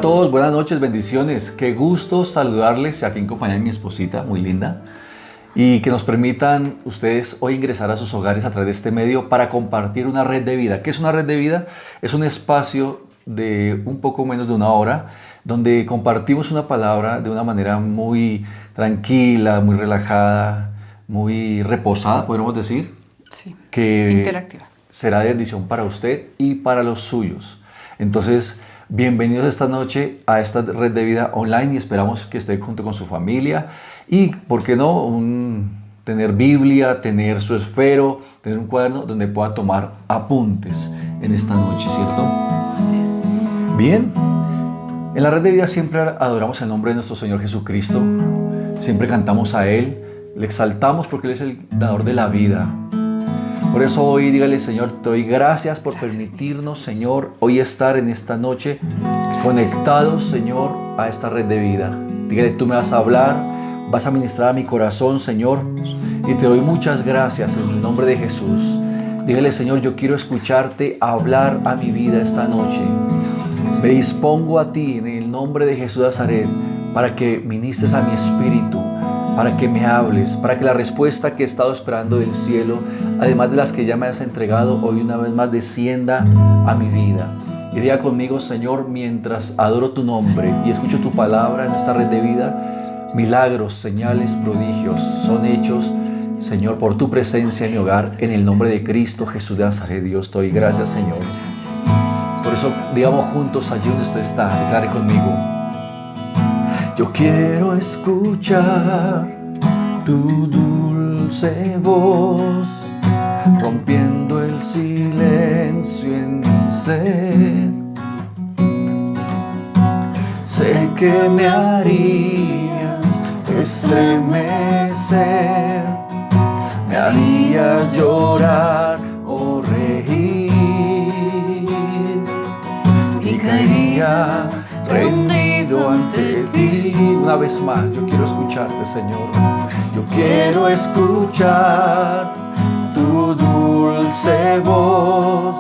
Hola a todos, buenas noches, bendiciones. Qué gusto saludarles aquí en compañía de mi esposita, muy linda. Y que nos permitan ustedes hoy ingresar a sus hogares a través de este medio para compartir una red de vida. ¿Qué es una red de vida? Es un espacio de un poco menos de una hora donde compartimos una palabra de una manera muy tranquila, muy relajada, muy reposada, podríamos decir. Sí, Que interactiva. será de bendición para usted y para los suyos. Entonces, bienvenidos esta noche a esta red de vida online y esperamos que esté junto con su familia y, ¿por qué no?, tener Biblia, tener su esfero, tener un cuaderno donde pueda tomar apuntes en esta noche, ¿cierto? Así es. Bien, en la red de vida siempre adoramos el nombre de nuestro Señor Jesucristo, siempre cantamos a Él, le exaltamos porque Él es el dador de la vida. Por eso hoy dígale: Señor, te doy gracias por permitirnos, Señor, hoy estar en esta noche conectados, Señor, a esta red de vida. Dígale: tú me vas a hablar, vas a ministrar a mi corazón, Señor, y te doy muchas gracias en el nombre de Jesús. Dígale: Señor, yo quiero escucharte hablar a mi vida esta noche. Me dispongo a ti en el nombre de Jesús de Nazaret para que ministres a mi espíritu, para que me hables, para que la respuesta que he estado esperando del cielo, además de las que ya me has entregado, hoy una vez más descienda a mi vida. Y diga conmigo: Señor, mientras adoro tu nombre y escucho tu palabra en esta red de vida, milagros, señales, prodigios son hechos, Señor, por tu presencia en mi hogar, en el nombre de Cristo Jesús de Nazaret. Dios, te doy gracias, Señor. Por eso, digamos juntos allí donde usted está, declare conmigo: yo quiero escuchar tu dulce voz, rompiendo el silencio en mi ser. Sé que me harías estremecer, me harías llorar o reír, y caería rendido ante ti. Una vez más, yo quiero escucharte, Señor. Yo quiero escuchar tu dulce voz,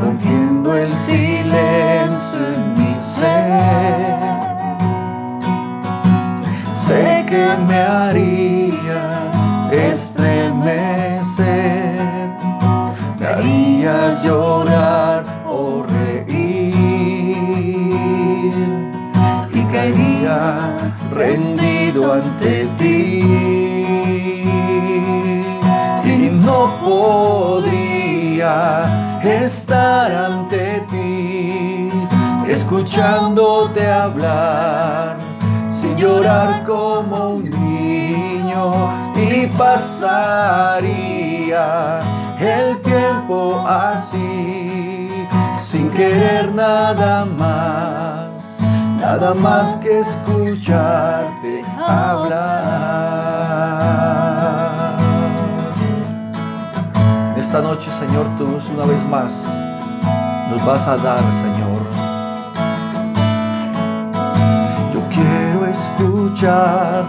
rompiendo el silencio en mi ser. Sé que me haría estremecer, me harías llorar o reír, y caería rendido ante ti, y no podría estar ante ti escuchándote hablar sin llorar como un niño, y pasaría el tiempo así sin querer nada más que escucharte hablar. Esta noche, Señor, tú una vez más nos vas a dar, Señor. Yo quiero escuchar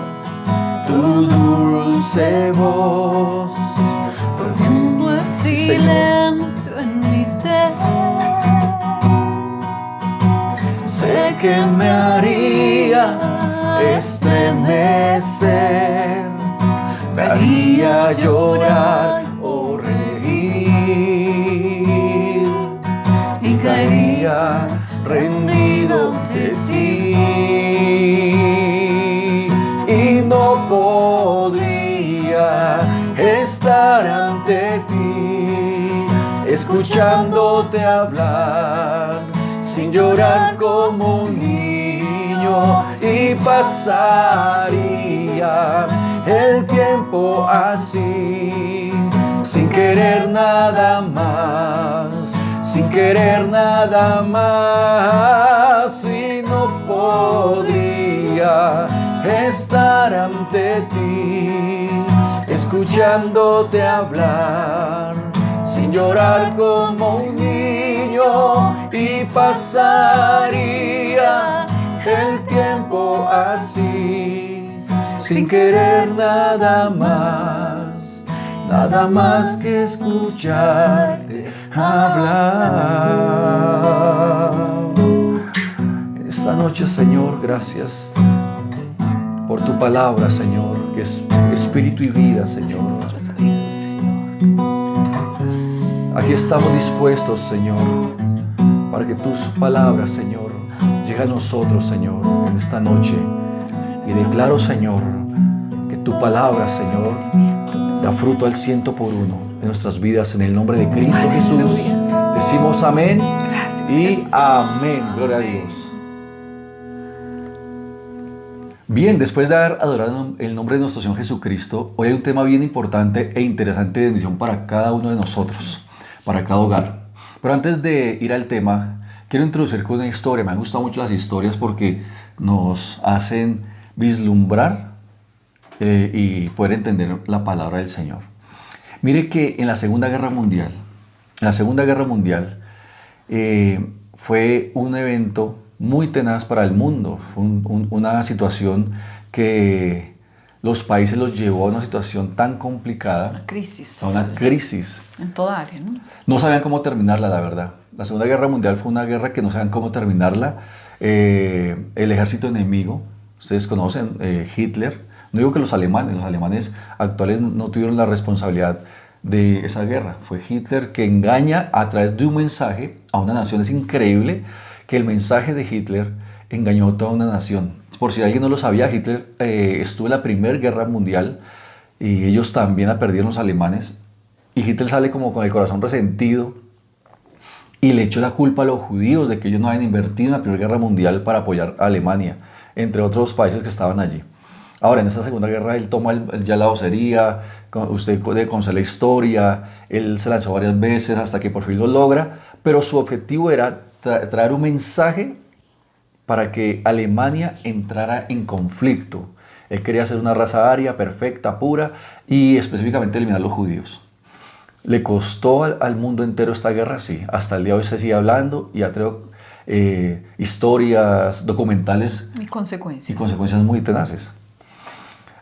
tu dulce voz, Rompiendo el silencio en mi ser. Sé que me haría estremecer, me haría llorar o reír, y caería rendido ante ti, y no podría estar ante ti escuchándote hablar sin llorar como un niño, y pasaría el tiempo así sin querer nada más, y no podría estar ante ti escuchándote hablar sin llorar como un niño, y pasaría el tiempo así sin querer nada más que escucharte hablar. esta noche, Señor, gracias por tu palabra, Señor, que es espíritu y vida, Señor. Nuestros oídos, Señor. Aquí estamos dispuestos, Señor, para que tus palabras, Señor, lleguen a nosotros, Señor, en esta noche. Y declaro, Señor, que tu palabra, Señor, da fruto al 100 por uno en nuestras vidas, en el nombre de Cristo Jesús. Decimos amén y Jesús. amén. Gloria a Dios. Bien, después de haber adorado el nombre de nuestro Señor Jesucristo, hoy hay un tema bien importante e interesante de bendición para cada uno de nosotros, para cada hogar. Pero antes de ir al tema, quiero introducir con una historia. Me han gustado mucho las historias porque nos hacen vislumbrar y poder entender la palabra del Señor. Mire que en la Segunda Guerra Mundial, fue un evento muy tenaz para el mundo. Fue una situación que los países los llevó a una situación tan complicada, Una crisis. a una total. crisis. En toda área, ¿no? No sabían cómo terminarla, la verdad. La Segunda Guerra Mundial fue una guerra que no sabían cómo terminarla. El ejército enemigo, ustedes conocen, Hitler. No digo que los alemanes actuales no tuvieron la responsabilidad de esa guerra. Fue Hitler que engaña a través de un mensaje a una nación. Es increíble que el mensaje de Hitler engañó a toda una nación. Por si alguien no lo sabía, Hitler estuvo en la Primera Guerra Mundial y ellos también la perdieron los alemanes. Y Hitler sale como con el corazón resentido y le echó la culpa a los judíos de que ellos no habían invertido en la Primera Guerra Mundial para apoyar a Alemania, entre otros países que estaban allí. Ahora, en esta Segunda Guerra, él toma ya la vocería, usted debe conocer la historia, él se lanzó varias veces hasta que por fin lo logra, pero su objetivo era traer un mensaje para que Alemania entrara en conflicto. Él quería ser una raza aria, perfecta, pura, y específicamente eliminar a los judíos. ¿Le costó al mundo entero esta guerra? Sí, hasta el día de hoy se sigue hablando y ha traído historias, documentales Y y consecuencias. consecuencias muy tenaces.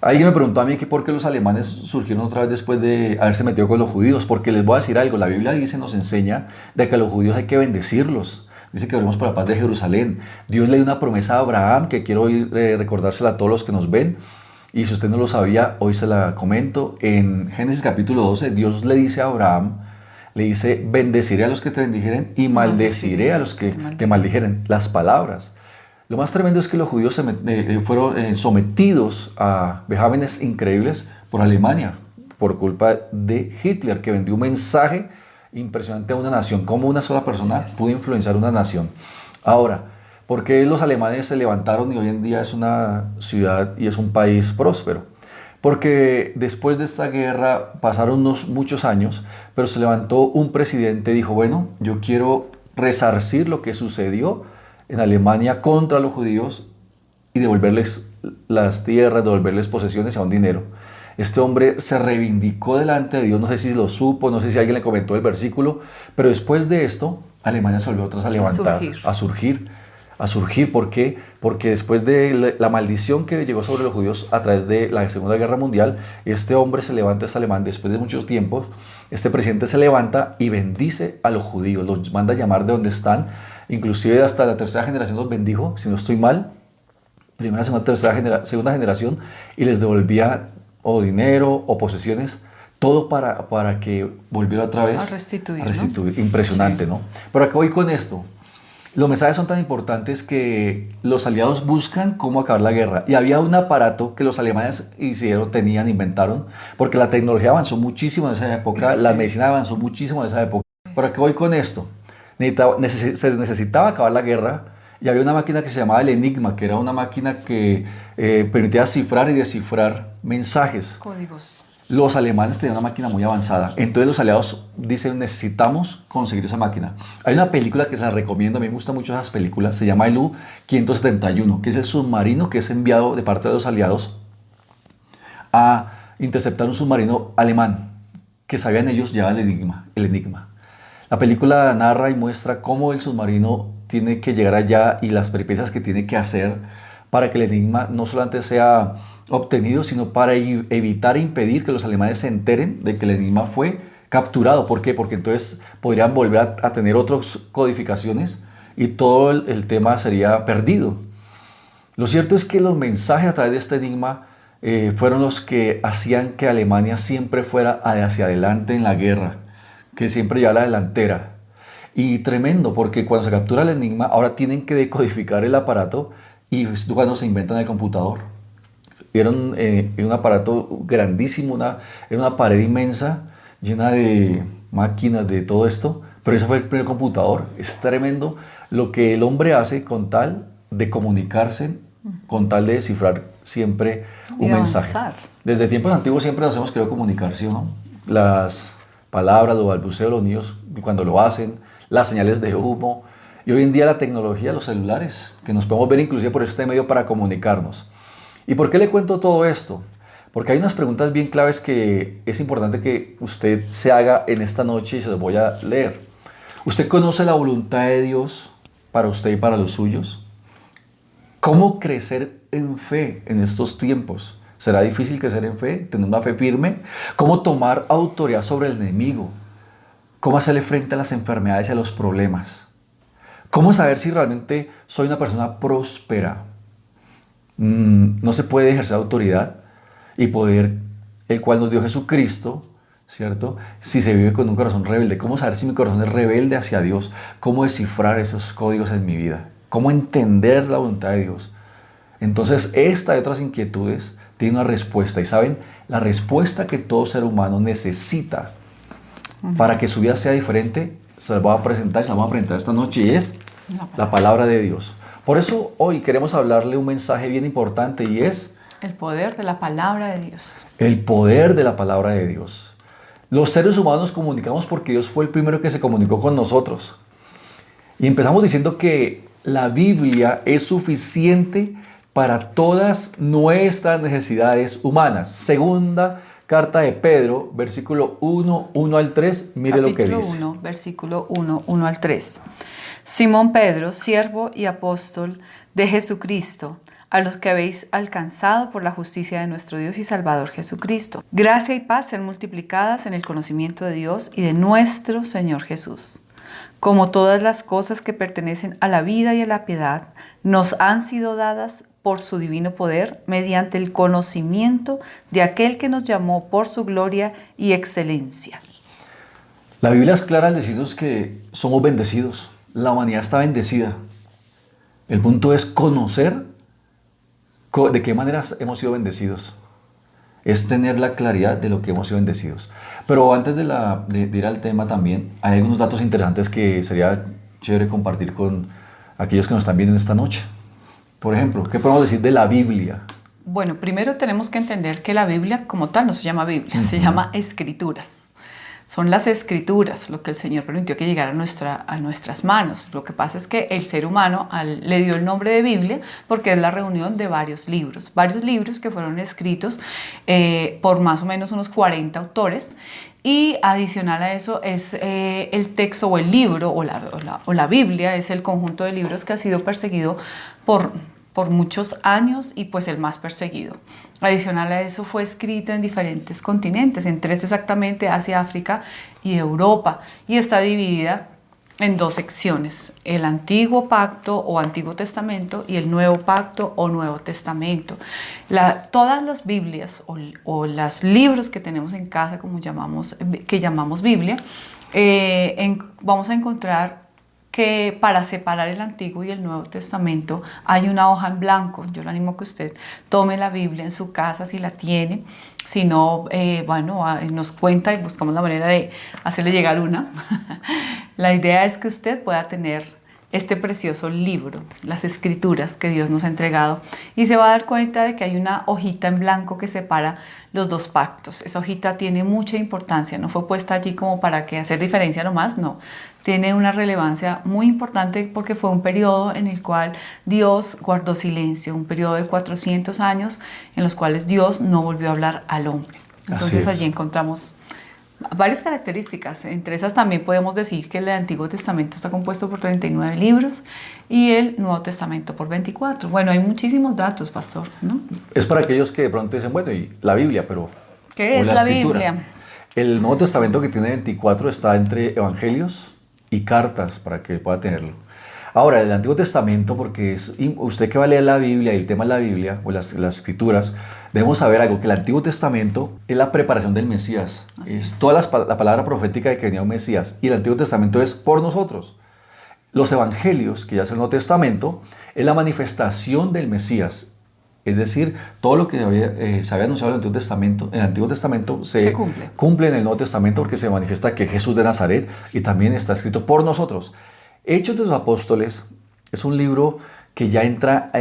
Alguien me preguntó a mí que por qué los alemanes surgieron otra vez después de haberse metido con los judíos, porque les voy a decir algo, la Biblia dice, nos enseña de que a los judíos hay que bendecirlos, dice que oremos por la paz de Jerusalén. Dios le dio una promesa a Abraham que quiero recordársela a todos los que nos ven, y si usted no lo sabía, hoy se la comento. En Génesis capítulo 12, Dios le dice a Abraham, le dice, bendeciré a los que te bendijeren y maldeciré a los que te maldijeren. Las palabras. Lo más tremendo es que los judíos fueron sometidos a vejámenes increíbles por Alemania, por culpa de Hitler, que vendió un mensaje impresionante a una nación. Cómo una sola persona pudo influenciar una nación. Ahora, ¿por qué los alemanes se levantaron y hoy en día es una ciudad y es un país próspero? Porque después de esta guerra pasaron muchos años, pero se levantó un presidente y dijo, bueno, yo quiero resarcir lo que sucedió en Alemania contra los judíos y devolverles las tierras, devolverles posesiones a un dinero. Este hombre se reivindicó delante de Dios, no sé si lo supo, no sé si alguien le comentó el versículo, pero después de esto, Alemania se volvió otra vez a levantar, a surgir. ¿Por qué? Porque después de la maldición que llegó sobre los judíos a través de la Segunda Guerra Mundial, este hombre se levanta, es alemán, después de muchos tiempos, este presidente se levanta y bendice a los judíos, los manda a llamar de donde están, inclusive hasta la tercera generación los bendijo, si no estoy mal, primera, segunda generación, y les devolvía o dinero o posesiones, todo para que volviera otra vez A restituir, ¿no? Impresionante, Sí. ¿no? Pero acá voy con esto. Los mensajes son tan importantes que los aliados buscan cómo acabar la guerra. Y había un aparato que los alemanes inventaron, porque la tecnología avanzó muchísimo en esa época, la medicina avanzó muchísimo en esa época. Pero acá voy con esto. Se necesitaba acabar la guerra y había una máquina que se llamaba el Enigma, que era una máquina que permitía cifrar y descifrar mensajes. Códigos. Los alemanes tenían una máquina muy avanzada, entonces los aliados dicen necesitamos conseguir esa máquina. Hay una película que se la recomiendo, a mí me gustan mucho esas películas, se llama el U-571, que es el submarino que es enviado de parte de los aliados a interceptar un submarino alemán que sabían ellos llevar el enigma. La película narra y muestra cómo el submarino tiene que llegar allá y las peripecias que tiene que hacer para que el enigma no solamente sea obtenido, sino para evitar e impedir que los alemanes se enteren de que el enigma fue capturado. ¿Por qué? Porque entonces podrían volver a tener otras codificaciones y todo el tema sería perdido. Lo cierto es que los mensajes a través de este enigma fueron los que hacían que Alemania siempre fuera hacia adelante en la guerra, que siempre llevara la delantera. Y tremendo, porque cuando se captura el enigma, ahora tienen que decodificar el aparato y es cuando se inventan el computador. Era un aparato grandísimo, era una pared inmensa, llena de máquinas, de todo esto, pero ese fue el primer computador. Es tremendo lo que el hombre hace con tal de comunicarse, con tal de descifrar siempre un mensaje. Desde tiempos antiguos siempre nos hemos querido comunicar, ¿sí o no? Las palabras, los balbuceos, los niños cuando lo hacen, las señales de humo, y hoy en día la tecnología, los celulares, que nos podemos ver inclusive por este medio para comunicarnos. ¿Y por qué le cuento todo esto? Porque hay unas preguntas bien claves que es importante que usted se haga en esta noche y se las voy a leer. ¿Usted conoce la voluntad de Dios para usted y para los suyos? ¿Cómo crecer en fe en estos tiempos? ¿Será difícil crecer en fe, tener una fe firme? ¿Cómo tomar autoridad sobre el enemigo? ¿Cómo hacerle frente a las enfermedades y a los problemas? ¿Cómo saber si realmente soy una persona próspera? No se puede ejercer autoridad y poder, el cual nos dio Jesucristo, ¿cierto? Si se vive con un corazón rebelde. ¿Cómo saber si mi corazón es rebelde hacia Dios? ¿Cómo descifrar esos códigos en mi vida? ¿Cómo entender la voluntad de Dios? Entonces, esta y otras inquietudes tienen una respuesta. Y saben, la respuesta que todo ser humano necesita para que su vida sea diferente, se la voy a presentar esta noche y es la palabra de Dios. Por eso hoy queremos hablarle un mensaje bien importante y es el poder de la palabra de Dios. El poder de la palabra de Dios. Los seres humanos nos comunicamos porque Dios fue el primero que se comunicó con nosotros. Y empezamos diciendo que la Biblia es suficiente para todas nuestras necesidades humanas. Segunda carta de Pedro, versículo 1, 1 al 3, mire lo que dice. Capítulo 1, versículo 1, 1 al 3. Simón Pedro, siervo y apóstol de Jesucristo, a los que habéis alcanzado por la justicia de nuestro Dios y Salvador Jesucristo. Gracia y paz sean multiplicadas en el conocimiento de Dios y de nuestro Señor Jesús. Como todas las cosas que pertenecen a la vida y a la piedad, nos han sido dadas por su divino poder, mediante el conocimiento de aquel que nos llamó por su gloria y excelencia. La Biblia es clara al decirnos que somos bendecidos. La humanidad está bendecida. El punto es conocer de qué manera hemos sido bendecidos. Es tener la claridad de lo que hemos sido bendecidos. Pero antes de ir al tema también, hay algunos datos interesantes que sería chévere compartir con aquellos que nos están viendo esta noche. Por ejemplo, ¿qué podemos decir de la Biblia? Bueno, primero tenemos que entender que la Biblia como tal no se llama Biblia, se llama Escrituras. Son las Escrituras lo que el Señor permitió que llegara a nuestras manos. Lo que pasa es que el ser humano le dio el nombre de Biblia porque es la reunión de varios libros que fueron escritos por más o menos unos 40 autores. Y adicional a eso es el texto o el libro o la Biblia es el conjunto de libros que ha sido perseguido por muchos años y pues el más perseguido. Adicional a eso fue escrita en diferentes continentes, en 3 exactamente, Asia, África y Europa, y está dividida en 2 secciones, el Antiguo Pacto o Antiguo Testamento y el Nuevo Pacto o Nuevo Testamento. Todas las Biblias o los libros que tenemos en casa, que llamamos Biblia, vamos a encontrar que para separar el Antiguo y el Nuevo Testamento hay una hoja en blanco. Yo le animo a que usted tome la Biblia en su casa si la tiene. Si no, nos cuenta y buscamos la manera de hacerle llegar una. La idea es que usted pueda tener este precioso libro, las Escrituras que Dios nos ha entregado, y se va a dar cuenta de que hay una hojita en blanco que separa los 2 pactos. Esa hojita tiene mucha importancia, no fue puesta allí como para que hacer diferencia nomás, no. Tiene una relevancia muy importante porque fue un periodo en el cual Dios guardó silencio, un periodo de 400 años en los cuales Dios no volvió a hablar al hombre. Entonces allí encontramos varias características. Entre esas también podemos decir que el Antiguo Testamento está compuesto por 39 libros y el Nuevo Testamento por 24. Bueno, hay muchísimos datos, pastor, ¿no? Es para aquellos que de pronto dicen, bueno, y la Biblia, pero... ¿Qué es la Biblia? El Nuevo Testamento, que tiene 24, está entre evangelios y cartas para que pueda tenerlo. Ahora, el Antiguo Testamento, porque usted que va a leer la Biblia y el tema de la Biblia o las Escrituras, debemos saber algo, que el Antiguo Testamento es la preparación del Mesías. Es toda la palabra profética de que venía un Mesías. Y el Antiguo Testamento es por nosotros. Los Evangelios, que ya es el Nuevo Testamento, es la manifestación del Mesías. Es decir, todo lo que se había anunciado en el Antiguo Testamento se cumple en el Nuevo Testamento porque se manifiesta que Jesús de Nazaret y también está escrito por nosotros. Hechos de los Apóstoles es un libro que ya entra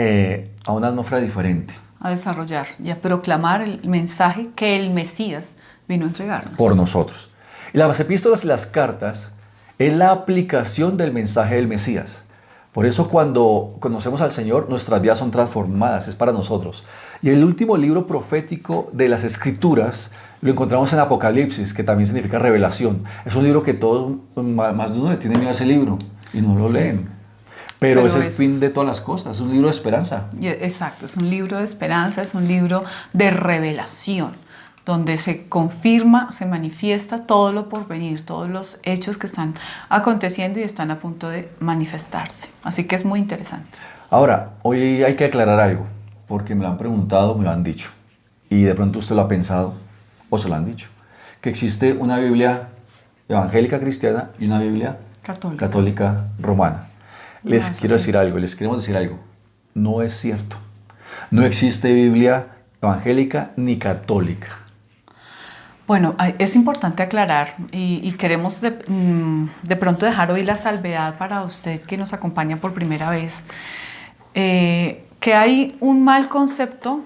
a una atmósfera diferente. A desarrollar y a proclamar el mensaje que el Mesías vino a entregarnos. Por nosotros. Y las epístolas y las cartas es la aplicación del mensaje del Mesías. Por eso cuando conocemos al Señor, nuestras vidas son transformadas, es para nosotros. Y el último libro profético de las Escrituras lo encontramos en Apocalipsis, que también significa revelación. Es un libro que todos, más de uno le tiene miedo a ese libro y no lo leen. Pero es el fin de todas las cosas, es un libro de esperanza. Exacto, es un libro de esperanza, es un libro de revelación, donde se confirma, se manifiesta todo lo por venir, todos los hechos que están aconteciendo y están a punto de manifestarse. Así que es muy interesante. Ahora, hoy hay que aclarar algo, porque me lo han preguntado, me lo han dicho, y de pronto usted lo ha pensado o se lo han dicho, que existe una Biblia evangélica cristiana y una Biblia católica romana. Les queremos decir algo, no es cierto. No existe Biblia evangélica ni católica. Bueno, es importante aclarar y queremos de pronto dejar hoy la salvedad para usted que nos acompaña por primera vez, que hay un mal concepto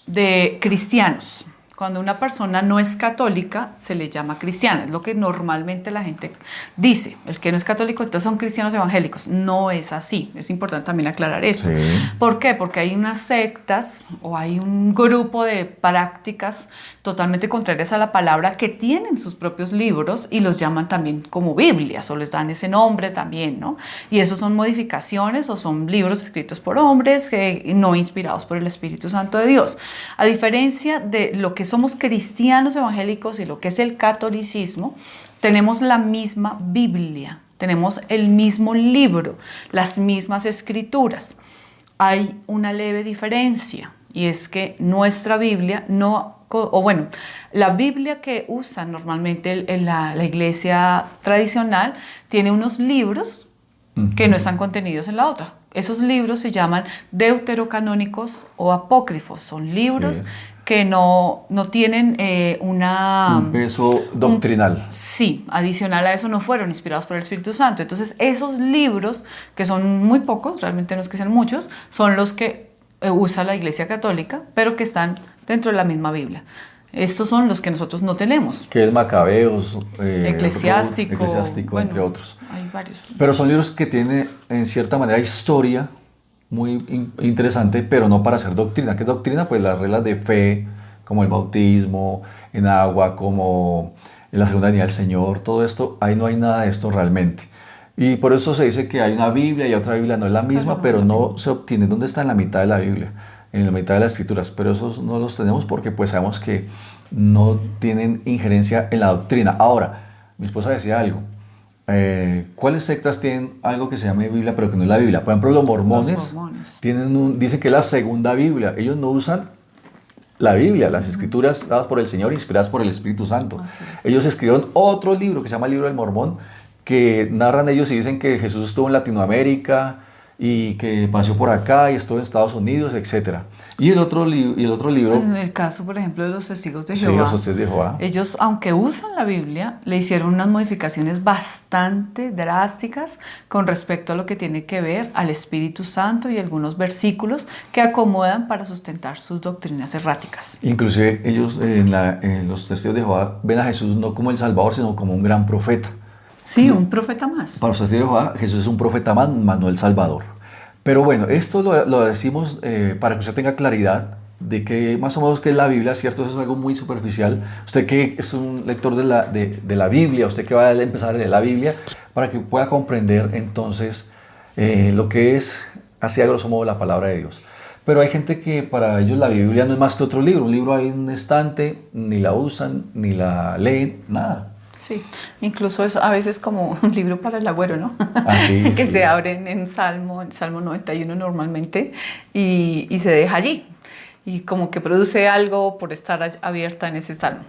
de cristianos. Cuando una persona no es católica, se le llama cristiana. Es lo que normalmente la gente dice. El que no es católico, entonces son cristianos evangélicos. No es así. Es importante también aclarar eso. Sí. ¿Por qué? Porque hay unas sectas o hay un grupo de prácticas totalmente contrarias a la palabra que tienen sus propios libros y los llaman también como Biblias o les dan ese nombre también, ¿no? Y esos son modificaciones o son libros escritos por hombres no inspirados por el Espíritu Santo de Dios. A diferencia de lo que somos cristianos evangélicos y lo que es el catolicismo, tenemos la misma Biblia, tenemos el mismo libro, las mismas escrituras. Hay una leve diferencia y es que nuestra Biblia la Biblia que usan normalmente la iglesia tradicional tiene unos libros que no están contenidos en la otra. Esos libros se llaman deuterocanónicos o apócrifos, son libros que no tienen un peso doctrinal. Sí, adicional a eso no fueron inspirados por el Espíritu Santo. Entonces esos libros, que son muy pocos, realmente no es que sean muchos, son los que usa la Iglesia Católica, pero que están dentro de la misma Biblia. Estos son los que nosotros no tenemos. Que es Macabeos, Eclesiástico, entre otros. Hay varios. Pero son libros que tienen en cierta manera historia muy interesante, pero no para hacer doctrina. ¿Qué es doctrina? Pues las reglas de fe, como el bautismo, en agua, como en la segunda venida del Señor, todo esto, ahí no hay nada de esto realmente. Y por eso se dice que hay una Biblia y otra Biblia, no es la misma, pero no se obtiene. ¿Dónde está en la mitad de la Biblia? En la mitad de las Escrituras, pero esos no los tenemos porque pues sabemos que no tienen injerencia en la doctrina. Ahora, mi esposa decía algo, ¿cuáles sectas tienen algo que se llame Biblia pero que no es la Biblia? Por ejemplo, los mormones dicen que es la segunda Biblia. Ellos no usan la Biblia, las Escrituras dadas por el Señor, inspiradas por el Espíritu Santo. Ellos escribieron otro libro que se llama el Libro del Mormón, que narran ellos y dicen que Jesús estuvo en Latinoamérica y que paseó por acá y estuvo en Estados Unidos, etc. Y el otro libro... En el caso, por ejemplo, de los testigos de Jehová. Sí, los testigos de Jehová. Ellos, aunque usan la Biblia, le hicieron unas modificaciones bastante drásticas con respecto a lo que tiene que ver al Espíritu Santo y algunos versículos que acomodan para sustentar sus doctrinas erráticas. Inclusive ellos, los testigos de Jehová, ven a Jesús no como el Salvador, sino como un gran profeta. Sí, un profeta más. Para los testigos de Jehová, Jesús es un profeta más no el Salvador. Pero bueno, esto lo decimos para que usted tenga claridad de que más o menos qué es la Biblia, ¿cierto? Eso es algo muy superficial. Usted que es un lector de la Biblia, usted que va a empezar a leer la Biblia, para que pueda comprender entonces lo que es, así a grosso modo, la palabra de Dios. Pero hay gente que para ellos la Biblia no es más que otro libro. Un libro ahí en un estante, ni la usan, ni la leen, nada. Sí, incluso es a veces como un libro para el agüero, ¿no? Así, Que sí. se abren en Salmo 91 normalmente, y se deja allí. Y como que produce algo por estar abierta en ese salmo.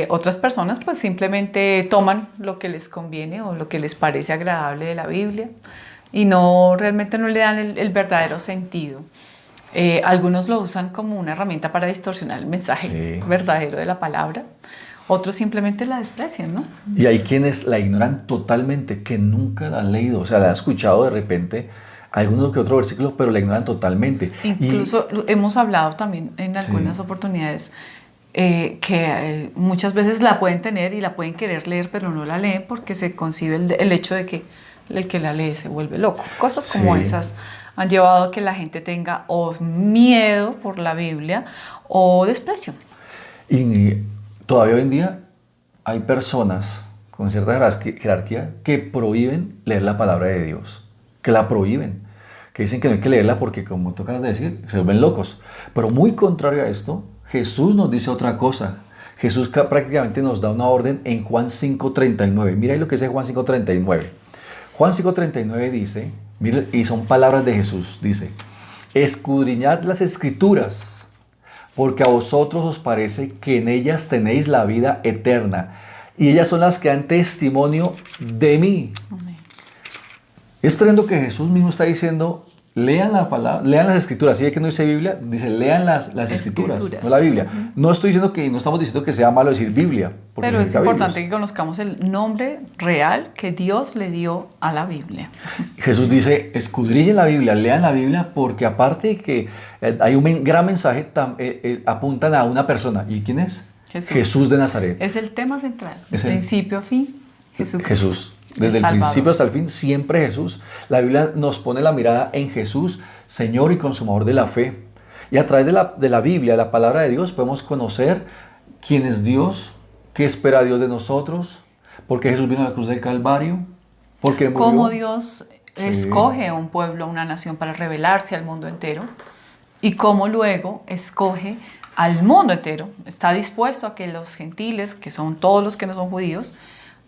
Otras personas pues simplemente toman lo que les conviene o lo que les parece agradable de la Biblia y no realmente no le dan el verdadero sentido. Algunos lo usan como una herramienta para distorsionar el mensaje Sí. verdadero de la palabra. Otros simplemente la desprecian, ¿no? Y hay quienes la ignoran totalmente, que nunca la han leído, o sea, la han escuchado de repente alguno que otro versículo, pero la ignoran totalmente. Y Incluso hemos hablado también en sí, algunas oportunidades que muchas veces la pueden tener y la pueden querer leer, pero no la leen porque se concibe el hecho de que el que la lee se vuelve loco. Cosas como sí. esas han llevado a que la gente tenga o miedo por la Biblia o desprecio. Y todavía hoy en día hay personas con cierta jerarquía que prohíben leer la palabra de Dios, que la prohíben, que dicen que no hay que leerla porque, como tú acabas de decir, se vuelven locos. Pero muy contrario a esto, Jesús nos dice otra cosa. Jesús prácticamente nos da una orden en Juan 5:39. Mira ahí lo que dice Juan 5:39. Juan 5:39 dice, mire, y son palabras de Jesús, dice, escudriñad las escrituras, porque a vosotros os parece que en ellas tenéis la vida eterna, y ellas son las que dan testimonio de mí. Es tremendo que Jesús mismo está diciendo, lean la palabra, lean las escrituras. Si hay que no dice Biblia, dice lean las escrituras, no la Biblia. No estoy diciendo que, no estamos diciendo que sea malo decir Biblia, porque Pero es significa importante Biblios. que conozcamos el nombre real que Dios le dio a la Biblia. Jesús dice, escudriñen la Biblia, lean la Biblia, porque aparte de que hay un gran mensaje, apuntan a una persona. ¿Y quién es? Jesús. Jesús de Nazaret. Es el tema central, Es el- principio a fin, Jesucristo. Jesús. Desde el Salvador. principio hasta el fin, siempre Jesús. La Biblia nos pone la mirada en Jesús, Señor y consumador de la fe. Y a través de la Biblia, la palabra de Dios, podemos conocer quién es Dios, qué espera Dios de nosotros, por qué Jesús vino a la cruz del Calvario, por qué murió. Cómo Dios Sí. escoge a un pueblo, a una nación para revelarse al mundo entero y cómo luego escoge al mundo entero. Está dispuesto a que los gentiles, que son todos los que no son judíos,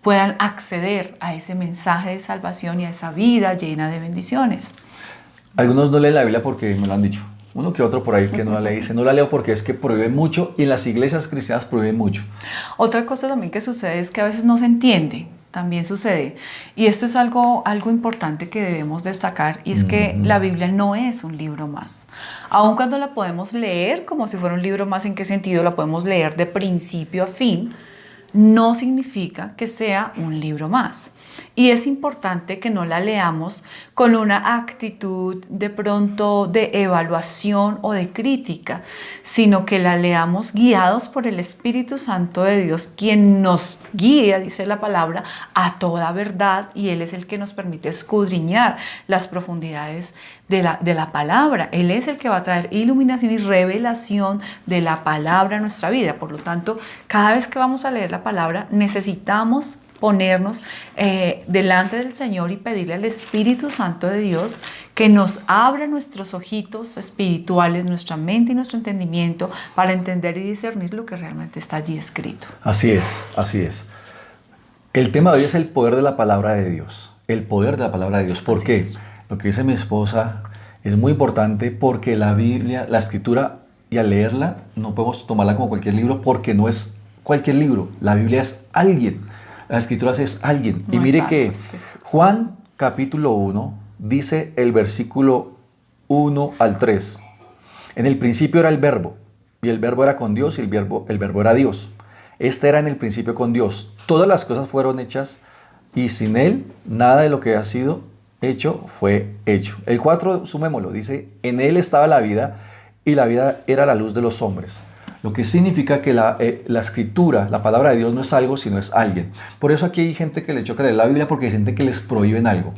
puedan acceder a ese mensaje de salvación y a esa vida llena de bendiciones. Algunos no leen la Biblia porque me lo han dicho. Uno que otro por ahí que no la lee, dice, no la leo porque es que prohíbe mucho y en las iglesias cristianas prohíben mucho. Otra cosa también que sucede es que a veces no se entiende, también sucede. Y esto es algo importante que debemos destacar, y es que la Biblia no es un libro más. Aun cuando la podemos leer como si fuera un libro más, ¿en qué sentido? La podemos leer de principio a fin, no significa que sea un libro más. Y es importante que no la leamos con una actitud de pronto de evaluación o de crítica, sino que la leamos guiados por el Espíritu Santo de Dios, quien nos guía, dice la palabra, a toda verdad, y Él es el que nos permite escudriñar las profundidades de la palabra. Él es el que va a traer iluminación y revelación de la palabra a nuestra vida. Por lo tanto, cada vez que vamos a leer la palabra, necesitamos ponernos delante del Señor y pedirle al Espíritu Santo de Dios que nos abra nuestros ojitos espirituales, nuestra mente y nuestro entendimiento para entender y discernir lo que realmente está allí escrito. Así es, así es. El tema de hoy es el poder de la palabra de Dios. El poder de la palabra de Dios. ¿Por Así qué? es. Lo que dice mi esposa es muy importante porque la Biblia, la escritura, y al leerla no podemos tomarla como cualquier libro porque no es cualquier libro. La Biblia es alguien. Las escrituras es alguien. Y No mire es que algo, es Jesús. Juan capítulo 1 dice el versículo 1 al 3. En el principio era el verbo, y el verbo era con Dios, y el verbo era Dios. Este era en el principio con Dios. Todas las cosas fueron hechas, y sin Él nada de lo que ha sido hecho fue hecho. El 4, sumémoslo, dice, en Él estaba la vida, y la vida era la luz de los hombres. Lo que significa que la escritura, la palabra de Dios no es algo, sino es alguien. Por eso aquí hay gente que le choca leer la Biblia porque sienten que les prohíben algo.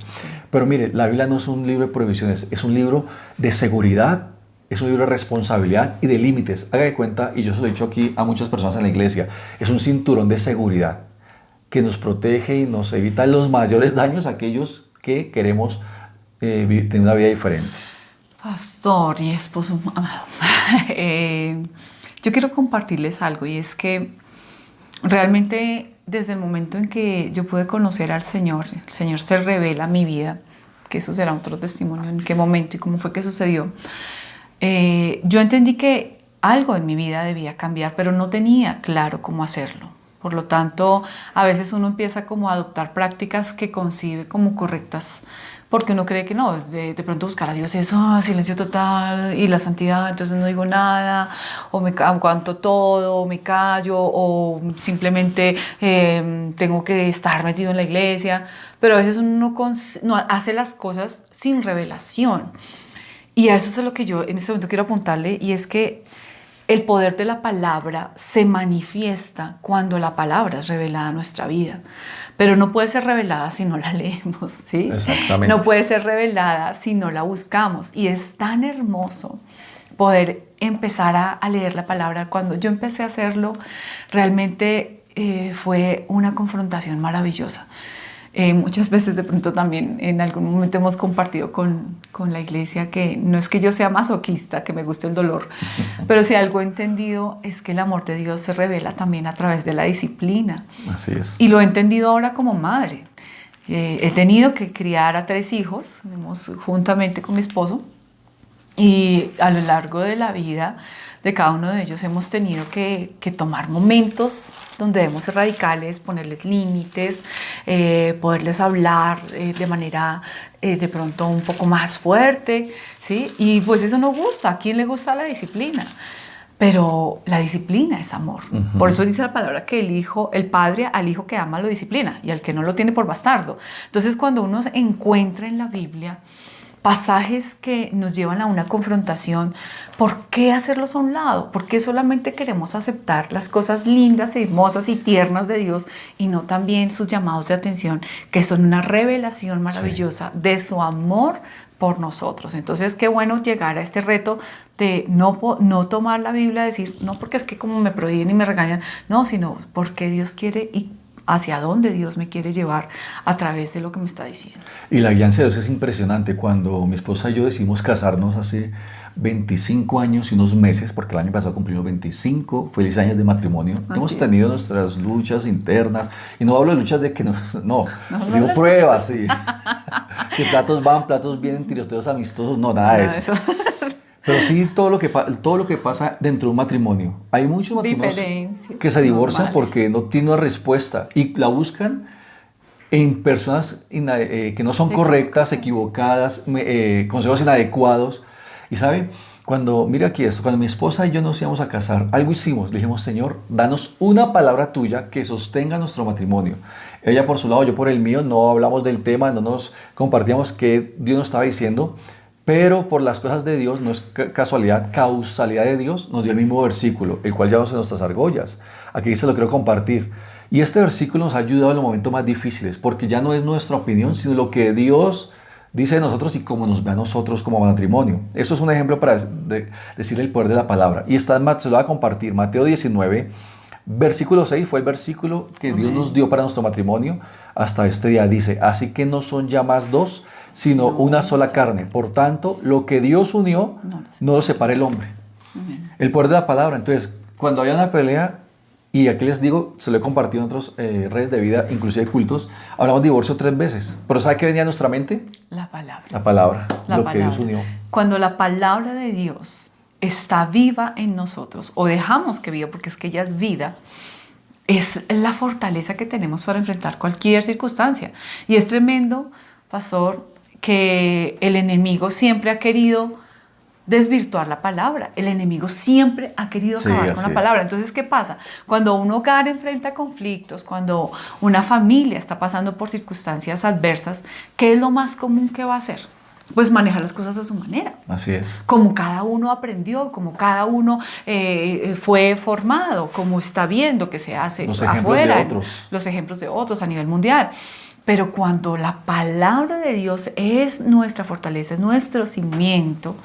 Pero mire, la Biblia no es un libro de prohibiciones, es un libro de seguridad, es un libro de responsabilidad y de límites. Haga de cuenta, y yo se lo he dicho aquí a muchas personas en la iglesia, es un cinturón de seguridad que nos protege y nos evita los mayores daños a aquellos que queremos tener una vida diferente. Pastor y esposo amado, yo quiero compartirles algo, y es que realmente desde el momento en que yo pude conocer al Señor, el Señor se revela a mi vida, que eso será otro testimonio, en qué momento y cómo fue que sucedió, yo entendí que algo en mi vida debía cambiar, pero no tenía claro cómo hacerlo. Por lo tanto, a veces uno empieza como a adoptar prácticas que concibe como correctas, porque uno cree que no, de pronto buscar a Dios es silencio total y la santidad, entonces no digo nada, o me aguanto todo, o me callo, o simplemente tengo que estar metido en la iglesia, pero a veces uno no hace las cosas sin revelación. Y a eso es a lo que yo en este momento quiero apuntarle, y es que el poder de la palabra se manifiesta cuando la palabra es revelada a nuestra vida, pero no puede ser revelada si no la leemos, ¿sí? Exactamente. No puede ser revelada si no la buscamos, y es tan hermoso poder empezar a leer la palabra. Cuando yo empecé a hacerlo, realmente fue una confrontación maravillosa. Muchas veces de pronto también en algún momento hemos compartido con la iglesia que no es que yo sea masoquista, que me guste el dolor, pero si algo he entendido es que el amor de Dios se revela también a través de la disciplina. Así es. Y lo he entendido ahora como madre. He tenido que criar a 3 hijos, juntamente con mi esposo, y a lo largo de la vida de cada uno de ellos hemos tenido que tomar momentos donde debemos ser radicales, ponerles límites, poderles hablar de manera de pronto un poco más fuerte, ¿sí? Y pues eso no gusta. ¿A quién le gusta la disciplina? Pero la disciplina es amor. Uh-huh. Por eso dice la palabra que el padre al hijo que ama lo disciplina, y al que no lo tiene por bastardo. Entonces, cuando uno encuentra en la Biblia pasajes que nos llevan a una confrontación, ¿por qué hacerlos a un lado? ¿Por qué solamente queremos aceptar las cosas lindas, hermosas y tiernas de Dios y no también sus llamados de atención, que son una revelación maravillosa de su amor por nosotros? Entonces, qué bueno llegar a este reto de no tomar la Biblia, decir, no porque es que como me prohíben y me regañan, no, sino porque Dios quiere y hacia dónde Dios me quiere llevar a través de lo que me está diciendo. Y la guianza de Dios es impresionante. Cuando mi esposa y yo decidimos casarnos hace 25 años y unos meses, porque el año pasado cumplimos 25 felices años de matrimonio, hemos tenido nuestras luchas internas, y no hablo de luchas de que no digo pruebas, sí. Si platos van, platos vienen, tiroteos amistosos, no, nada de eso. Pero sí todo lo que pasa dentro de un matrimonio. Hay muchos matrimonios que se divorcian porque no tienen una respuesta y la buscan en personas que no son correctas, equivocadas, consejos inadecuados. Y ¿sabe? Mira aquí esto, cuando mi esposa y yo nos íbamos a casar, algo hicimos. Le dijimos, Señor, danos una palabra tuya que sostenga nuestro matrimonio. Ella por su lado, yo por el mío, no hablamos del tema, no nos compartíamos qué Dios nos estaba diciendo. Pero por las cosas de Dios, no es casualidad, causalidad de Dios, nos dio el mismo versículo, el cual llevamos en nuestras argollas. Aquí se lo quiero compartir. Y este versículo nos ha ayudado en los momentos más difíciles, porque ya no es nuestra opinión, sino lo que Dios dice de nosotros y cómo nos ve a nosotros como matrimonio. Eso es un ejemplo para decirle el poder de la palabra. Y se lo voy a compartir. Mateo 19, versículo 6 fue el versículo que Dios nos dio para nuestro matrimonio hasta este día. Dice, así que no son ya más 2, sino una sola carne. Por tanto, lo que Dios unió, no lo separa el hombre. El poder de la palabra. Entonces, cuando haya una pelea, y aquí les digo, se lo he compartido en otras redes de vida, inclusive cultos, hablamos de divorcio 3 veces. ¿Pero sabe qué venía a nuestra mente? La palabra. La palabra, que Dios unió. Cuando la palabra de Dios está viva en nosotros, o dejamos que viva, porque es que ella es vida, es la fortaleza que tenemos para enfrentar cualquier circunstancia. Y es tremendo, pastor, que el enemigo siempre ha querido desvirtuar la palabra. El enemigo siempre ha querido acabar con la palabra. Entonces, ¿qué pasa? Cuando un hogar enfrenta conflictos, cuando una familia está pasando por circunstancias adversas, ¿qué es lo más común que va a hacer? Pues manejar las cosas a su manera. Así es. Como cada uno aprendió, como cada uno fue formado, como está viendo que se hace los afuera. Los ejemplos de otros a nivel mundial. Pero cuando la palabra de Dios es nuestra fortaleza, es nuestro cimiento,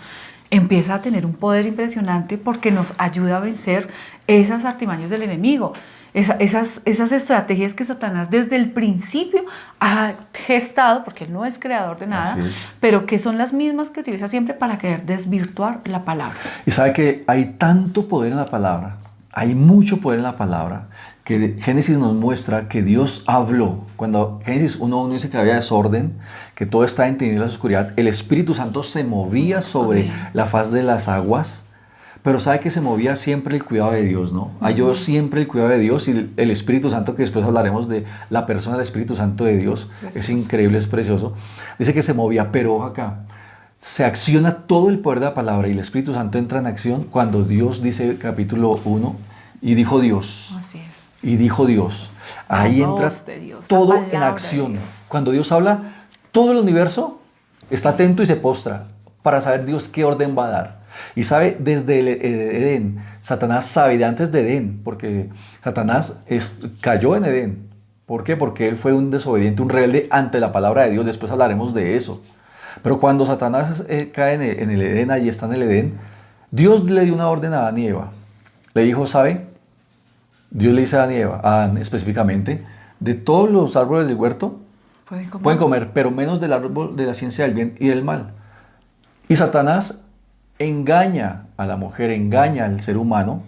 empieza a tener un poder impresionante porque nos ayuda a vencer esas artimañas del enemigo, esas estrategias que Satanás desde el principio ha gestado, porque él no es creador de nada, pero que son las mismas que utiliza siempre para querer desvirtuar la palabra. Y sabe que hay tanto poder en la palabra, hay mucho poder en la palabra, que Génesis nos muestra que Dios habló. Cuando Génesis 1:1 dice que había desorden, que todo estaba en tinieblas y oscuridad, el Espíritu Santo se movía sobre la faz de las aguas, pero sabe que se movía siempre el cuidado de Dios, ¿no? Halló siempre el cuidado de Dios, y el Espíritu Santo, que después hablaremos de la persona del Espíritu Santo de Dios, es increíble, es precioso. Dice que se movía, pero ojo acá, se acciona todo el poder de la palabra y el Espíritu Santo entra en acción cuando Dios dice, capítulo 1, y dijo Dios. Así es. Y dijo Dios. Ahí La entra voz de Dios, todo la en palabra acción. de Dios. Cuando Dios habla, todo el universo está atento y se postra para saber Dios qué orden va a dar. Y sabe, desde el Edén, Satanás sabe de antes de Edén, porque Satanás cayó en Edén. ¿Por qué? Porque él fue un desobediente, un rebelde ante la palabra de Dios. Después hablaremos de eso. Pero cuando Satanás cae en el Edén, allí está en el Edén, Dios le dio una orden a Adán y Eva. Le dijo, ¿sabe? Dios le dice a Adán y Eva, a Adán específicamente, de todos los árboles del huerto pueden comer, pero menos del árbol de la ciencia del bien y del mal. Y Satanás engaña a la mujer, engaña al ser humano,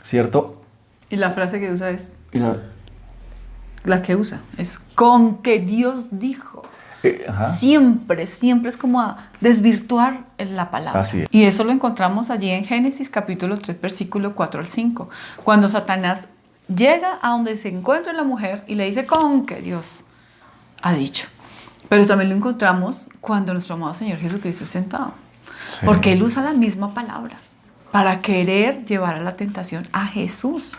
¿cierto? Y la frase que usa es, Y la que usa, es con que Dios dijo. ajá. Siempre es como a desvirtuar la palabra. Así es. Y eso lo encontramos allí en Génesis capítulo 3, versículo 4 al 5. Cuando Satanás llega a donde se encuentra la mujer y le dice con que Dios ha dicho. Pero también lo encontramos cuando nuestro amado Señor Jesucristo es sentado. Sí. Porque Él usa la misma palabra para querer llevar a la tentación a Jesús.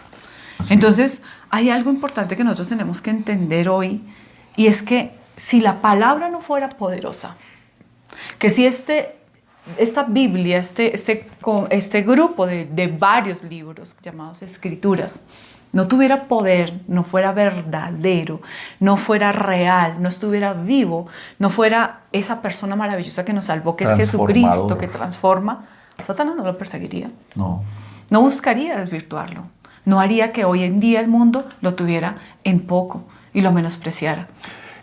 Así. Entonces, hay algo importante que nosotros tenemos que entender hoy, y es que si la palabra no fuera poderosa, que si esta Biblia, este grupo de varios libros llamados Escrituras, no tuviera poder, no fuera verdadero, no fuera real, no estuviera vivo, no fuera esa persona maravillosa que nos salvó, que es Jesucristo, que transforma, Satanás no lo perseguiría. No. No buscaría desvirtuarlo. No haría que hoy en día el mundo lo tuviera en poco y lo menospreciara.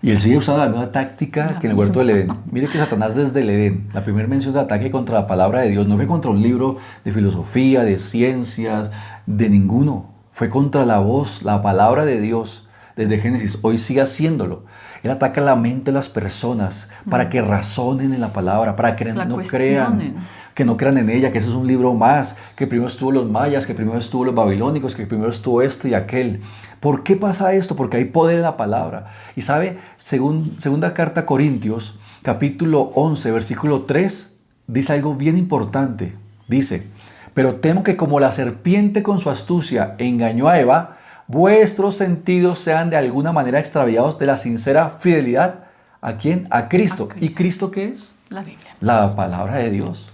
Y él sigue usando la misma táctica que en el huerto del Edén. Mire que Satanás desde el Edén, la primera mención de ataque contra la palabra de Dios, no fue contra un libro de filosofía, de ciencias, de ninguno. Fue contra la voz, la palabra de Dios, desde Génesis. Hoy sigue haciéndolo. Él ataca la mente de las personas para que razonen en la palabra, para que no crean, que no crean en ella, que ese es un libro más, que primero estuvo los mayas, que primero estuvo los babilónicos, que primero estuvo este y aquel. ¿Por qué pasa esto? Porque hay poder en la palabra. Y sabe, segunda carta a Corintios, capítulo 11, versículo 3, dice algo bien importante. Dice, pero temo que como la serpiente con su astucia engañó a Eva, vuestros sentidos sean de alguna manera extraviados de la sincera fidelidad. ¿A quién? A Cristo. ¿Y Cristo qué es? La Biblia. La palabra de Dios.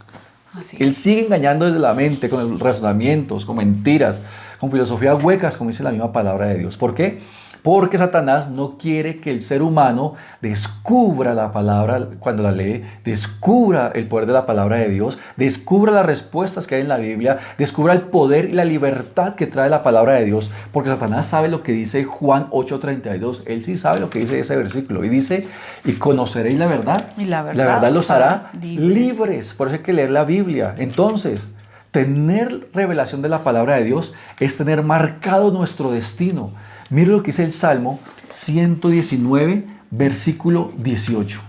Así Él es. sigue engañando desde la mente, con razonamientos, con mentiras, con filosofías huecas, como dice la misma palabra de Dios. ¿Por qué? Porque Satanás no quiere que el ser humano descubra la palabra cuando la lee, descubra el poder de la palabra de Dios, descubra las respuestas que hay en la Biblia, descubra el poder y la libertad que trae la palabra de Dios, porque Satanás sabe lo que dice Juan 8:32. Él sí sabe lo que dice ese versículo y dice, y conoceréis la verdad, Y la verdad los hará libres. libres. Por eso hay que leer la Biblia. Entonces, tener revelación de la palabra de Dios es tener marcado nuestro destino. Mire lo que dice el Salmo 119, versículo 18.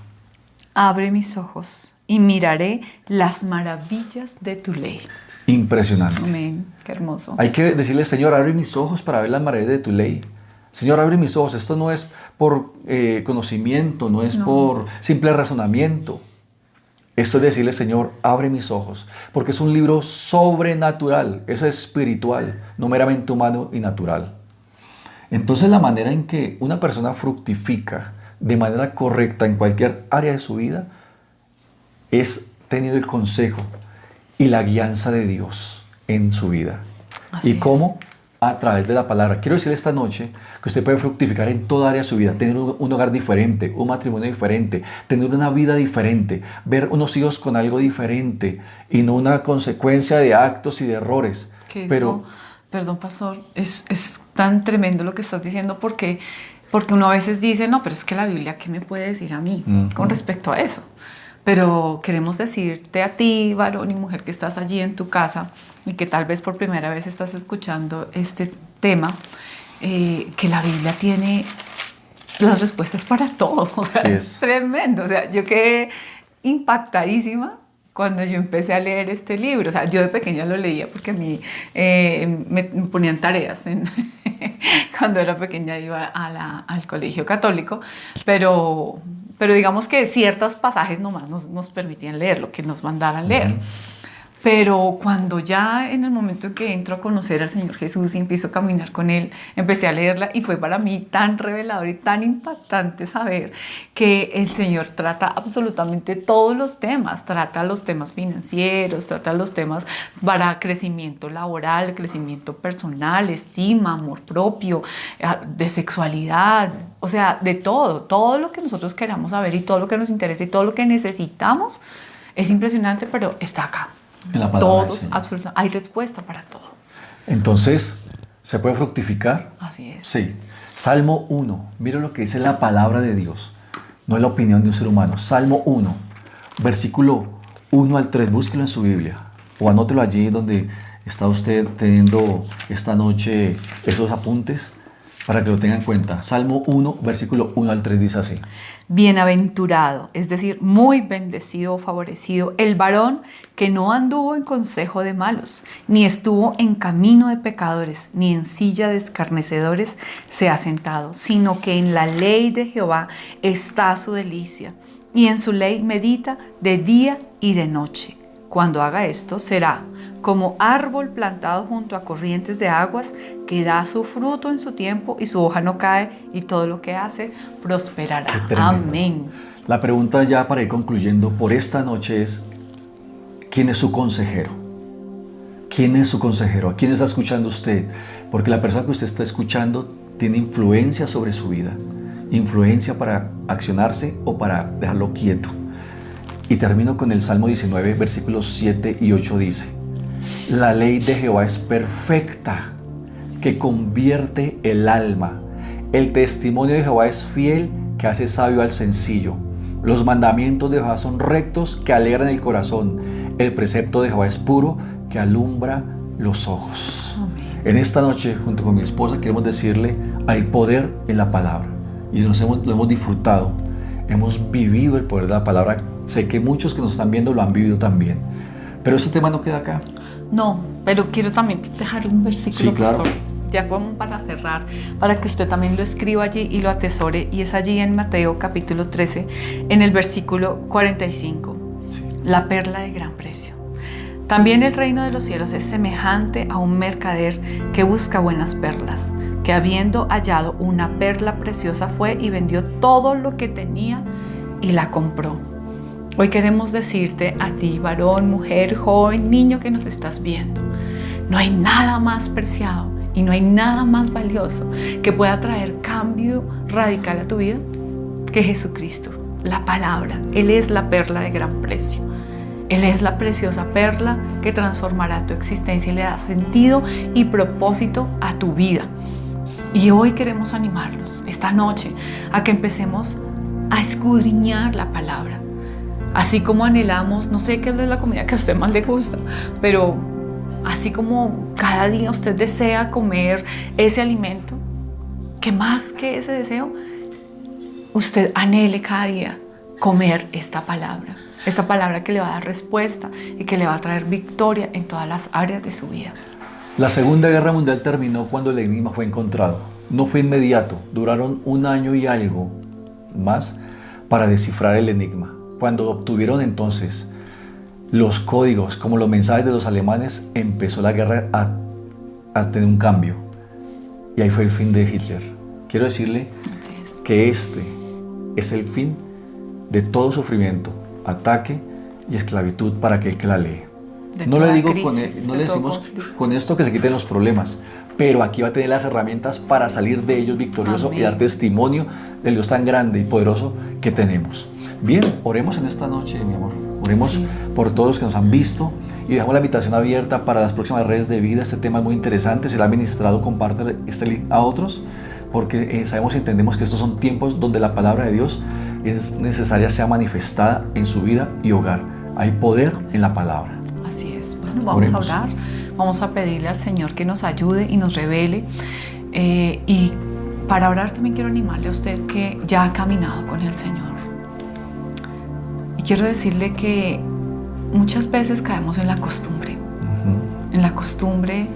Abre mis ojos y miraré las maravillas de tu ley. Impresionante. Amén. Qué hermoso. Hay que decirle, Señor, abre mis ojos para ver las maravillas de tu ley. Señor, abre mis ojos. Esto no es por conocimiento, no es por simple razonamiento. Esto es decirle, Señor, abre mis ojos. Porque es un libro sobrenatural, es espiritual, no meramente humano y natural. Entonces la manera en que una persona fructifica de manera correcta en cualquier área de su vida es teniendo el consejo y la guianza de Dios en su vida. Así ¿Y cómo? A través de la palabra. Quiero decirle esta noche que usted puede fructificar en toda área de su vida, tener un hogar diferente, un matrimonio diferente, tener una vida diferente, ver unos hijos con algo diferente y no una consecuencia de actos y de errores. Pero, perdón, pastor, es tan tremendo lo que estás diciendo porque uno a veces dice, no, pero es que la Biblia, ¿qué me puede decir a mí con respecto a eso? Pero queremos decirte a ti, varón y mujer, que estás allí en tu casa y que tal vez por primera vez estás escuchando este tema, que la Biblia tiene las respuestas para todo. O sea, Sí es tremendo. O sea, yo quedé impactadísima cuando yo empecé a leer este libro. O sea, yo de pequeña lo leía porque a mí me ponían tareas cuando era pequeña iba al colegio católico, pero digamos que ciertos pasajes nomás nos permitían leer, lo que nos mandaran leer. Pero cuando ya en el momento en que entro a conocer al Señor Jesús y empiezo a caminar con Él, empecé a leerla y fue para mí tan revelador y tan impactante saber que el Señor trata absolutamente todos los temas. Trata los temas financieros, trata los temas para crecimiento laboral, crecimiento personal, estima, amor propio, de sexualidad, o sea, de todo lo que nosotros queramos saber y todo lo que nos interesa y todo lo que necesitamos. Es impresionante, pero está acá. En la palabra Todos, absolutamente, hay respuesta para todo. Entonces, ¿se puede fructificar? Así es. Sí. Salmo 1. Mira lo que dice la palabra de Dios. No es la opinión de un ser humano. Salmo 1, versículo 1 al 3. Búsquelo en su Biblia. O anótelo allí donde está usted teniendo esta noche esos apuntes para que lo tenga en cuenta. Salmo 1, versículo 1 al 3 dice así. Bienaventurado, es decir, muy bendecido o favorecido, el varón que no anduvo en consejo de malos, ni estuvo en camino de pecadores, ni en silla de escarnecedores se ha sentado, sino que en la ley de Jehová está su delicia, y en su ley medita de día y de noche. Cuando haga esto, será como árbol plantado junto a corrientes de aguas, que da su fruto en su tiempo y su hoja no cae, y todo lo que hace prosperará. Amén. La pregunta ya para ir concluyendo por esta noche es, ¿quién es su consejero? ¿Quién es su consejero? ¿A quién está escuchando usted? Porque la persona que usted está escuchando tiene influencia sobre su vida, influencia para accionarse o para dejarlo quieto. Y termino con el Salmo 19, versículos 7 y 8 dice: la ley de Jehová es perfecta, que convierte el alma. El testimonio de Jehová es fiel, que hace sabio al sencillo. Los mandamientos de Jehová son rectos, que alegran el corazón. El precepto de Jehová es puro, que alumbra los ojos. Amén. En esta noche, junto con mi esposa, queremos decirle, hay poder en la palabra. Y lo hemos disfrutado. Hemos vivido el poder de la palabra. Sé que muchos que nos están viendo lo han vivido también. Pero ese tema no queda acá. No, pero quiero también dejar un versículo, sí, claro. Pastor, ya como para cerrar, para que usted también lo escriba allí y lo atesore, y es allí en Mateo capítulo 13, en el versículo 45, sí. La perla de gran precio. También el reino de los cielos es semejante a un mercader que busca buenas perlas, que habiendo hallado una perla preciosa fue y vendió todo lo que tenía y la compró. Hoy queremos decirte a ti, varón, mujer, joven, niño que nos estás viendo, no hay nada más preciado y no hay nada más valioso que pueda traer cambio radical a tu vida que Jesucristo, la palabra. Él es la perla de gran precio. Él es la preciosa perla que transformará tu existencia y le da sentido y propósito a tu vida. Y hoy queremos animarlos esta noche a que empecemos a escudriñar la palabra. Así como anhelamos, no sé qué es la comida que a usted más le gusta, pero así como cada día usted desea comer ese alimento, que más que ese deseo, usted anhele cada día comer esta palabra que le va a dar respuesta y que le va a traer victoria en todas las áreas de su vida. La Segunda Guerra Mundial terminó cuando el enigma fue encontrado. No fue inmediato, duraron 1 año y algo más para descifrar el enigma. Cuando obtuvieron entonces los códigos, como los mensajes de los alemanes, empezó la guerra a tener un cambio. Y ahí fue el fin de Hitler. Quiero decirle que este es el fin de todo sufrimiento, ataque y esclavitud para aquel que la lee. No le digo no le decimos con esto que se quiten los problemas, pero aquí va a tener las herramientas para salir de ellos victorioso. Amén. Y dar testimonio del Dios tan grande y poderoso que tenemos. Bien, oremos en esta noche, mi amor. Oremos por todos los que nos han visto y dejamos la invitación abierta para las próximas redes de vida. Este tema es muy interesante, será ministrado, comparte este link a otros, porque sabemos y entendemos que estos son tiempos donde la palabra de Dios es necesaria sea manifestada en su vida y hogar. Hay poder en la palabra. Así es. Bueno, vamos a orar, vamos a pedirle al Señor que nos ayude y nos revele Y para orar también quiero animarle a usted que ya ha caminado con el Señor. Y quiero decirle que muchas veces caemos en la costumbre, en la costumbre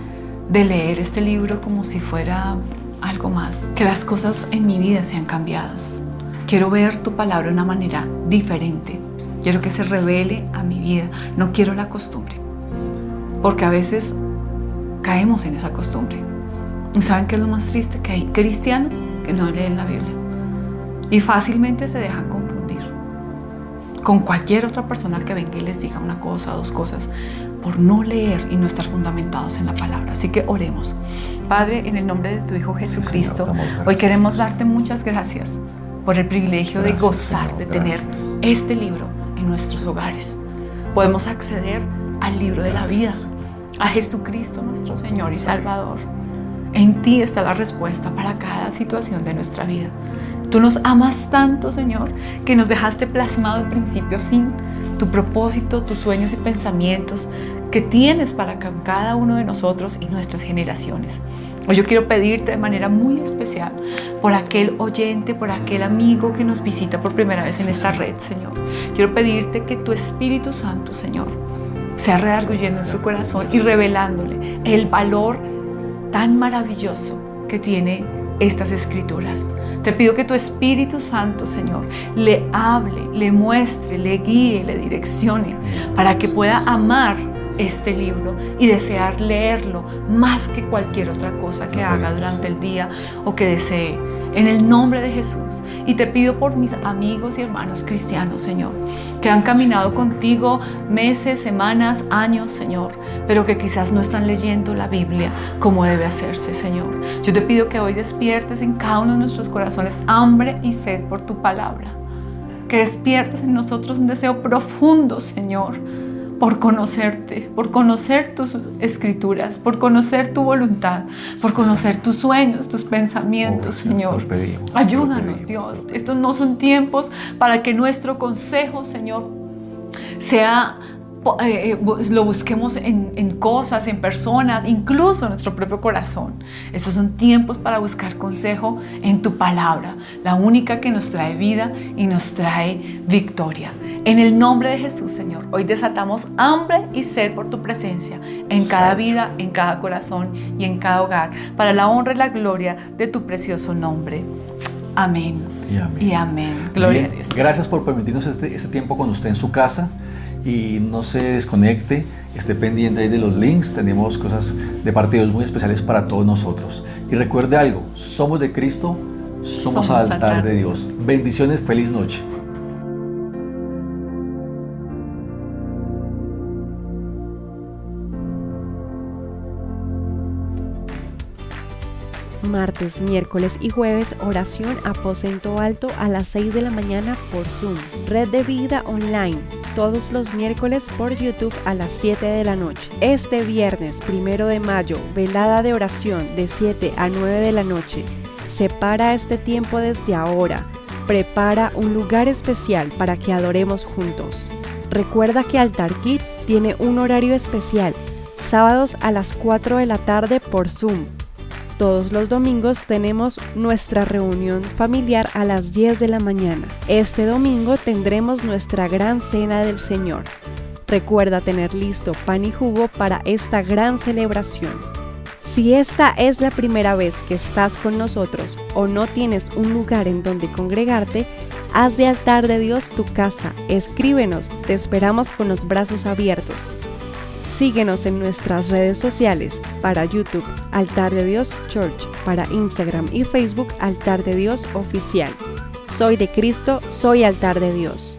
de leer este libro como si fuera algo más, que las cosas en mi vida sean cambiadas. Quiero ver tu palabra de una manera diferente. Quiero que se revele a mi vida. No quiero la costumbre, porque a veces caemos en esa costumbre. ¿Y saben qué es lo más triste? Que hay cristianos que no leen la Biblia y fácilmente se dejan confundir con cualquier otra persona que venga y les diga una cosa o dos cosas por no leer y no estar fundamentados en la palabra. Así que oremos. Padre, en el nombre de tu Hijo Jesucristo, Sí, Señor, hoy queremos darte muchas gracias por el privilegio de gozar, Señor, de tener este libro en nuestros hogares. Podemos acceder al libro de la vida, a Jesucristo nuestro Señor y Salvador. En ti está la respuesta para cada situación de nuestra vida. Tú nos amas tanto, Señor, que nos dejaste plasmado de principio a fin tu propósito, tus sueños y pensamientos que tienes para cada uno de nosotros y nuestras generaciones. Hoy yo quiero pedirte de manera muy especial por aquel oyente, por aquel amigo que nos visita por primera vez en esta red, Señor. Quiero pedirte que tu Espíritu Santo, Señor, sea redarguyendo en su corazón y revelándole el valor tan maravilloso que tiene estas escrituras. Te pido que tu Espíritu Santo, Señor, le hable, le muestre, le guíe, le direccione para que pueda amar este libro y desear leerlo más que cualquier otra cosa que haga durante el día o que desee. En el nombre de Jesús. Y te pido por mis amigos y hermanos cristianos, Señor, que han caminado contigo meses, semanas, años, Señor, pero que quizás no están leyendo la Biblia como debe hacerse, Señor. Yo te pido que hoy despiertes en cada uno de nuestros corazones hambre y sed por tu palabra. Que despiertes en nosotros un deseo profundo, Señor, por conocerte, por conocer tus escrituras, por conocer tu voluntad, por conocer tus sueños, tus pensamientos, Señor. Ayúdanos, Dios. Estos no son tiempos para que nuestro consejo, Señor, sea lo busquemos en cosas, en personas, incluso en nuestro propio corazón. Estos son tiempos para buscar consejo en tu palabra, la única que nos trae vida y nos trae victoria. En el nombre de Jesús, Señor, hoy desatamos hambre y sed por tu presencia en cada vida, en cada corazón y en cada hogar, para la honra y la gloria de tu precioso nombre. Amén y amén. Gloria a Dios. Gracias por permitirnos este tiempo con usted en su casa. Y no se desconecte, esté pendiente ahí de los links. Tenemos cosas de parte de Dios muy especiales para todos nosotros. Y recuerde algo, somos de Cristo, somos altar de Dios. Bendiciones, feliz noche. Martes, miércoles y jueves, oración Aposento Alto a las 6 de la mañana por Zoom. Red de Vida Online, todos los miércoles por YouTube a las 7 de la noche. Este viernes 1 de mayo, velada de oración de 7 a 9 de la noche. Separa este tiempo desde ahora. Prepara un lugar especial para que adoremos juntos. Recuerda que Altar Kids tiene un horario especial, sábados a las 4 de la tarde por Zoom. Todos los domingos tenemos nuestra reunión familiar a las 10 de la mañana. Este domingo tendremos nuestra gran cena del Señor. Recuerda tener listo pan y jugo para esta gran celebración. Si esta es la primera vez que estás con nosotros o no tienes un lugar en donde congregarte, haz de Altar de Dios tu casa. Escríbenos, te esperamos con los brazos abiertos. Síguenos en nuestras redes sociales, para YouTube, Altar de Dios Church, para Instagram y Facebook, Altar de Dios Oficial. Soy de Cristo, soy Altar de Dios.